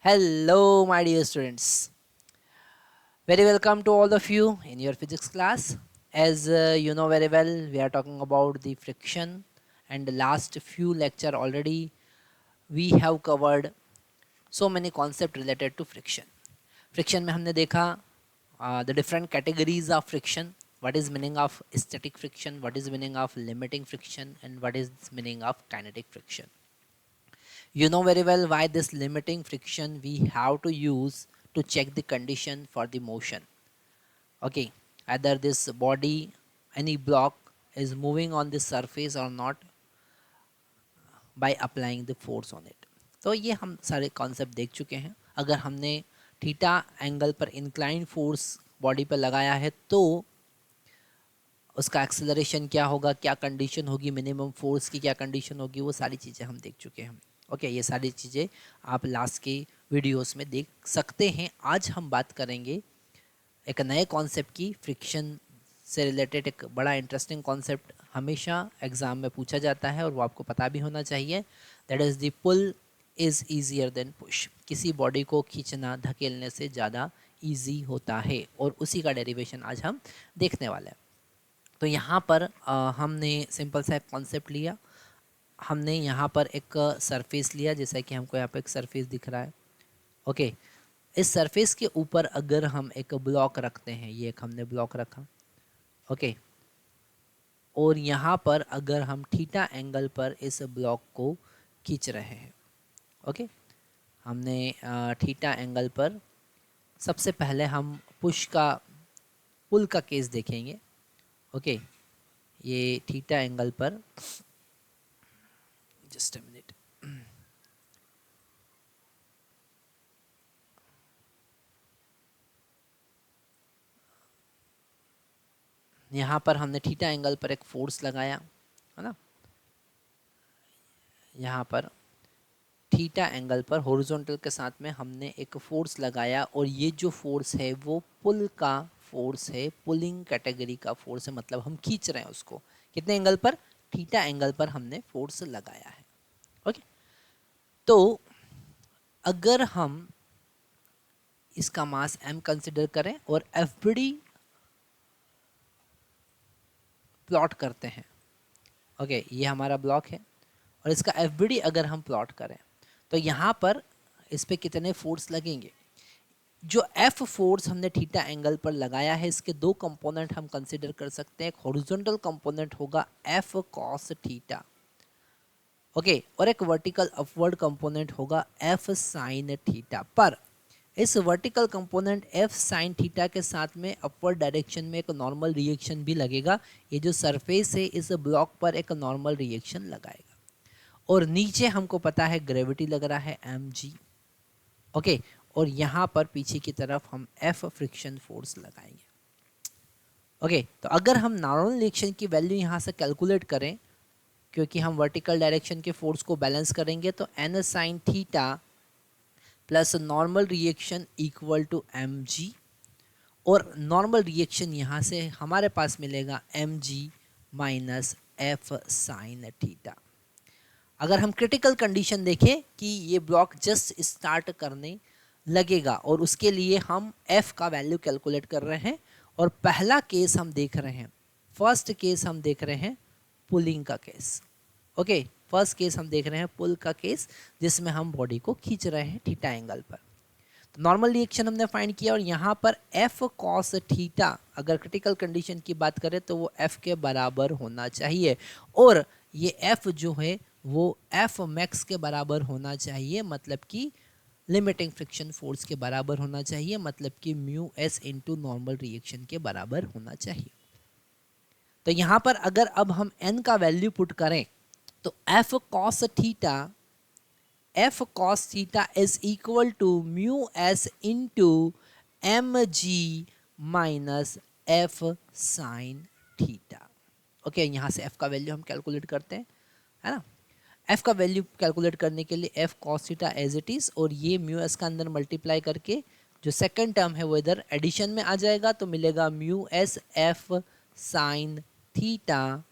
Hello, my dear students. Very welcome to all of you in your physics class. As you know very well, we are talking about the friction, and the last few lecture already we have covered so many concepts related to friction. Friction में हमने देखा the different categories of friction. What is meaning of static friction? What is meaning of limiting friction? And what is meaning of kinetic friction? You know very well why this limiting friction we have to use to check the condition for the motion. Okay, either this body, any block is moving on the surface or not by applying the force on it. तो ये हम सारे concept देख चुके हैं. अगर हमने theta angle पर इंक्लाइन फोर्स बॉडी पर लगाया है तो उसका एक्सेलरेशन क्या होगा, क्या कंडीशन होगी, मिनिमम फोर्स की क्या कंडीशन होगी, वो सारी चीज़ें हम देख चुके हैं. ओके, ये सारी चीज़ें आप लास्ट के वीडियोस में देख सकते हैं. आज हम बात करेंगे एक नए कॉन्सेप्ट की. फ्रिक्शन से रिलेटेड एक बड़ा इंटरेस्टिंग कॉन्सेप्ट हमेशा एग्ज़ाम में पूछा जाता है और वो आपको पता भी होना चाहिए. That is the pull is easier than push. किसी बॉडी को खींचना धकेलने से ज़्यादा ईजी होता है और उसी का डेरिवेशन आज हम देखने वाले हैं. तो यहाँ पर हमने सिंपल सा एक कॉन्सेप्ट लिया. हमने यहाँ पर एक सरफेस लिया, जैसा कि हमको यहाँ पर एक सरफेस दिख रहा है. ओके, इस सरफेस के ऊपर अगर हम एक ब्लॉक रखते हैं, ये एक हमने ब्लॉक रखा. ओके, और यहाँ पर अगर हम थीटा एंगल पर इस ब्लॉक को खींच रहे हैं. ओके, हमने थीटा एंगल पर सबसे पहले हम पुल का केस देखेंगे. ओके, ये थीटा एंगल पर, जस्ट अ मिनट, यहाँ पर हमने थीटा एंगल पर एक फोर्स लगाया है ना. यहाँ पर थीटा एंगल पर हॉरिजॉन्टल के साथ में हमने एक फोर्स लगाया और ये जो फोर्स है वो पुल का फोर्स है, पुलिंग कैटेगरी का फोर्स है. मतलब हम खींच रहे हैं उसको. कितने एंगल पर? थीटा एंगल पर हमने फोर्स लगाया है. ओके, तो अगर हम इसका मास m कंसिडर करें और FBD प्लॉट करते हैं. ओके, ये हमारा ब्लॉक है और इसका FBD अगर हम प्लॉट करें तो यहाँ पर इस पे कितने फोर्स लगेंगे. जो F फोर्स हमने थीटा एंगल पर लगाया है, इसके दो कंपोनेंट हम कंसिडर कर सकते हैं. एक हॉरिजॉन्टल कंपोनेंट होगा F cos थीटा, ओके, और एक वर्टिकल अपवर्ड कंपोनेंट होगा F sin थीटा. पर इस vertical component F sin theta के साथ में अपवर्ड डायरेक्शन में एक नॉर्मल रिएक्शन भी लगेगा. ये जो सरफेस है इस ब्लॉक पर एक नॉर्मल रिएक्शन लगाएगा और नीचे हमको पता है ग्रेविटी लग रहा है mg. ओके, और यहाँ पर पीछे की तरफ हम F फ्रिक्शन फोर्स लगाएंगे. ओके, तो अगर हम नॉर्मल रिएक्शन की वैल्यू यहाँ से कैलकुलेट करें, क्योंकि हम वर्टिकल डायरेक्शन के फोर्स को बैलेंस करेंगे, तो n sin theta plus normal reaction equal to mg, और नॉर्मल रिएक्शन यहाँ से हमारे पास मिलेगा mg minus F sin theta. अगर हम क्रिटिकल कंडीशन देखें कि ये ब्लॉक जस्ट स्टार्ट करने लगेगा और उसके लिए हम F का वैल्यू कैलकुलेट कर रहे हैं, और पहला केस हम देख रहे हैं, फर्स्ट केस हम देख रहे हैं पुलिंग का केस. ओके, फर्स्ट केस हम देख रहे हैं पुल का केस, जिसमें हम बॉडी को खींच रहे हैं थीटा एंगल पर. तो नॉर्मल रिएक्शन हमने फाइंड किया और यहाँ पर F cos थीटा अगर क्रिटिकल कंडीशन की बात करें तो वो F के बराबर होना चाहिए, और ये F जो है वो F मैक्स के बराबर होना चाहिए. मतलब कि लिमिटिंग फ्रिक्शन फोर्स के बराबर होना चाहिए. मतलब कि mu s into normal reaction के बराबर होना चाहिए. तो यहाँ पर अगर अब हम n का वैल्यू पुट करें तो F cos theta is equal to mu s into mg minus F sin theta. Okay, यहाँ से F का वैल्यू हम कैलकुलेट करते हैं, है ना. F का वैल्यू कैलकुलेट करने के लिए F cos theta as it is, और ये म्यू एस का अंदर मल्टीप्लाई करके जो सेकंड टर्म है वो इधर एडिशन में आ जाएगा, तो मिलेगा mu s F sin theta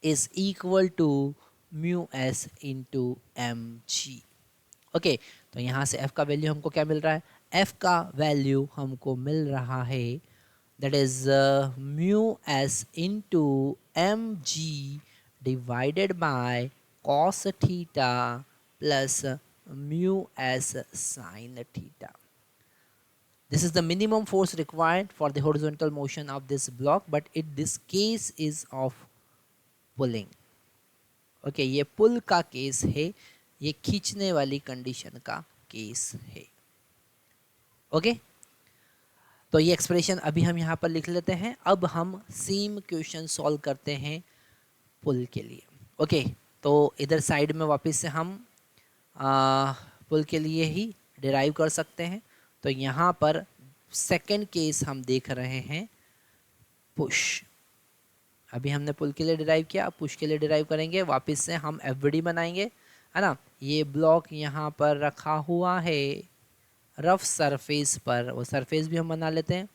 is equal to mu s into mg. Okay, तो यहाँ से F का वैल्यू हमको क्या मिल रहा है, F का वैल्यू हमको मिल रहा है that is mu s into mg divided by cos theta plus mu s sin theta. This is the minimum force required for the horizontal motion of this block, but this case is of pulling. Okay, ये पुल का case है, ये खींचने वाली condition का case है. Okay तो ये एक्सप्रेशन अभी हम यहाँ पर लिख लेते हैं. अब हम सेम क्वेश्चन सॉल्व करते हैं पुल के लिए. ओके तो इधर साइड में वापस से हम पुल के लिए ही डिराइव कर सकते हैं. तो यहाँ पर सेकंड केस हम देख रहे हैं पुश. अभी हमने पुल के लिए डिराइव किया, अब पुश के लिए डिराइव करेंगे. वापस से हम एफबीडी बनाएंगे, है ना. ये ब्लॉक यहाँ पर रखा हुआ है रफ सरफेस पर, वो सरफेस भी हम बना लेते हैं.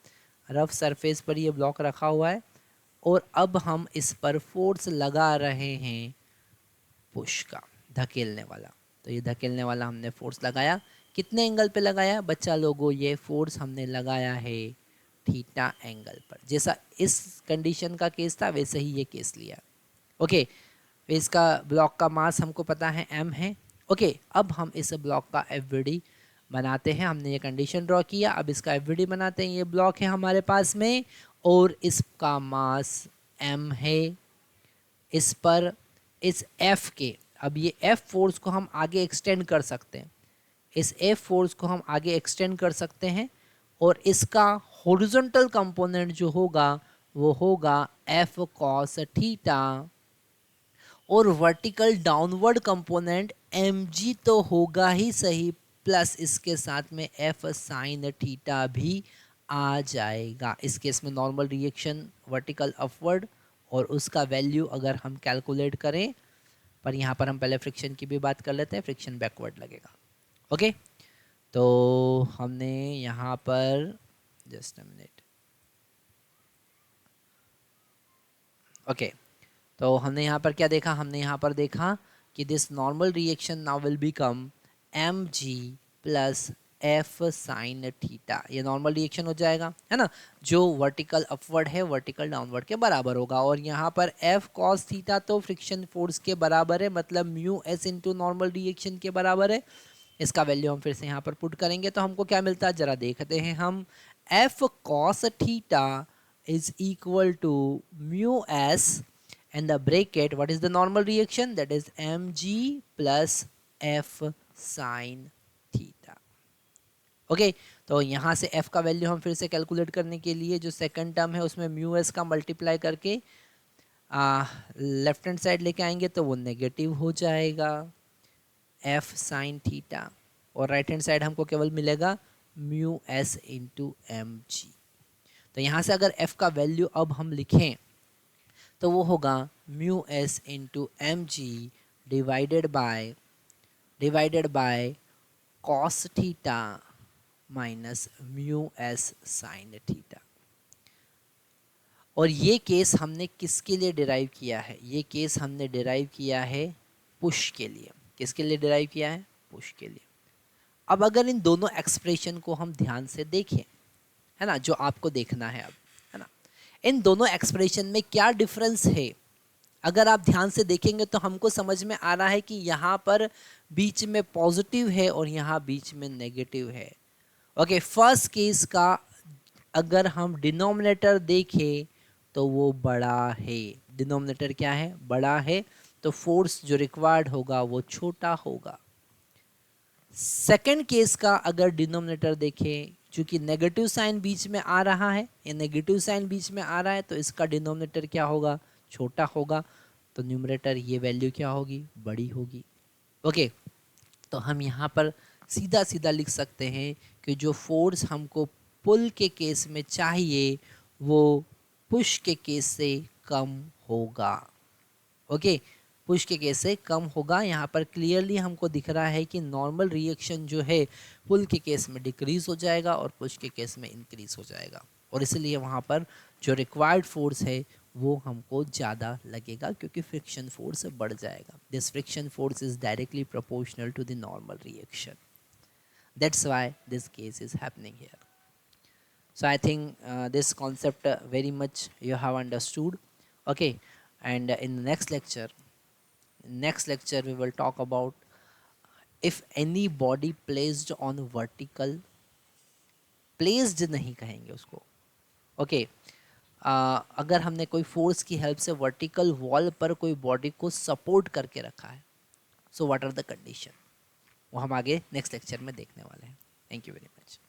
रफ सरफेस पर ये ब्लॉक रखा हुआ है और अब हम इस पर फोर्स लगा रहे हैं पुश का, धकेलने वाला. तो ये धकेलने वाला हमने फोर्स लगाया. कितने एंगल पे लगाया बच्चा लोगों, ये फोर्स हमने लगाया है थीटा एंगल पर. जैसा इस कंडीशन का केस था वैसे ही ये केस लिया. ओके इसका ब्लॉक का मास हमको पता है m है. ओके अब हम इस ब्लॉक का एफबीडी बनाते हैं. हमने ये कंडीशन ड्रॉ किया, अब इसका एफबीडी बनाते हैं. ये ब्लॉक है हमारे पास में और इसका मास m है. इस पर इस f के, अब ये f फोर्स को हम आगे एक्सटेंड कर सकते हैं. इस f फोर्स को हम आगे एक्सटेंड कर सकते हैं और इसका हॉरिजॉन्टल कंपोनेंट जो होगा वो होगा f cos थीटा और वर्टिकल डाउनवर्ड कंपोनेंट mg तो होगा ही सही, प्लस इसके साथ में f साइन थीटा भी आ जाएगा. इस केस में नॉर्मल रिएक्शन वर्टिकल अपवर्ड और उसका वैल्यू अगर हम कैलकुलेट करें, पर यहाँ पर हम पहले फ्रिक्शन की भी बात कर लेते हैं. फ्रिक्शन बैकवर्ड लगेगा. ओके तो हमने यहाँ पर जस्ट अ मिनट. ओके तो हमने यहाँ पर क्या देखा, हमने यहाँ पर देखा कि this normal reaction now will become m g plus f sine theta. ये नॉर्मल रिएक्शन हो जाएगा, है ना, जो वर्टिकल अपवर्ड है वर्टिकल डाउनवर्ड के बराबर होगा. और यहाँ पर एफ कॉस थीटा तो फ्रिक्शन फोर्स के बराबर है, मतलब mu s into normal reaction के बराबर है. इसका वैल्यू हम फिर से यहाँ पर पुट करेंगे तो हमको क्या मिलता है जरा देखते हैं हम. F cos theta is equal to mu s and the bracket what is the normal reaction, that is mg plus f sin theta. Okay तो यहाँ से f का वैल्यू हम फिर से कैलकुलेट करने के लिए जो सेकंड टर्म है उसमें म्यू एस का मल्टीप्लाई करके लेफ्ट हैंड साइड लेके आएंगे तो वो नेगेटिव हो जाएगा f साइन थीटा और राइट हैंड साइड हमको केवल मिलेगा mu s into m g. तो यहाँ से अगर f का वैल्यू अब हम लिखें तो वो होगा mu s into m g divided by cos theta minus mu s sine theta. और ये केस हमने किसके लिए डिराइव किया है, ये केस हमने डिराइव किया है पुश के लिए. किसके लिए डिराइव किया है, पुश के लिए. अब अगर इन दोनों एक्सप्रेशन को हम ध्यान से देखें, है ना, जो आपको देखना है अब, है ना, इन दोनों एक्सप्रेशन में क्या डिफरेंस है. अगर आप ध्यान से देखेंगे तो हमको समझ में आ रहा है कि यहाँ पर बीच में पॉजिटिव है और यहाँ बीच में नेगेटिव है. ओके फर्स्ट केस का अगर हम डिनोमिनेटर देखें तो वो बड़ा है. डिनोमिनेटर क्या है, बड़ा है, तो फोर्स जो रिक्वायर्ड होगा वो छोटा होगा. सेकंड केस का अगर डिनोमिनेटर देखें, चूंकि नेगेटिव साइन बीच में आ रहा है, ये नेगेटिव साइन बीच में आ रहा है तो इसका डिनोमिनेटर क्या होगा, छोटा होगा. तो न्यूमरेटर ये वैल्यू क्या होगी, बड़ी होगी. ओके तो हम यहाँ पर सीधा सीधा लिख सकते हैं कि जो फोर्स हमको पुल के केस में चाहिए वो पुश के केस से कम होगा. ओके पुश के केस से कम होगा. यहाँ पर क्लियरली हमको दिख रहा है कि नॉर्मल रिएक्शन जो है पुल के केस में डिक्रीज हो जाएगा और पुश के केस में इंक्रीज हो जाएगा. और इसलिए वहाँ पर जो रिक्वायर्ड फोर्स है वो हमको ज़्यादा लगेगा क्योंकि फ्रिक्शन फोर्स बढ़ जाएगा. This friction force is directly proportional to the normal reaction. That's why this case is happening here. So I think this concept very much you have understood. Okay, and in the next lecture we will talk about if any body placed on vertical, placed नहीं कहेंगे उसको, okay अगर हमने कोई force की help से vertical wall पर कोई बॉडी को सपोर्ट करके रखा है, so what are the condition, वो हम आगे नेक्स्ट लेक्चर में देखने वाले हैं. Thank you very much.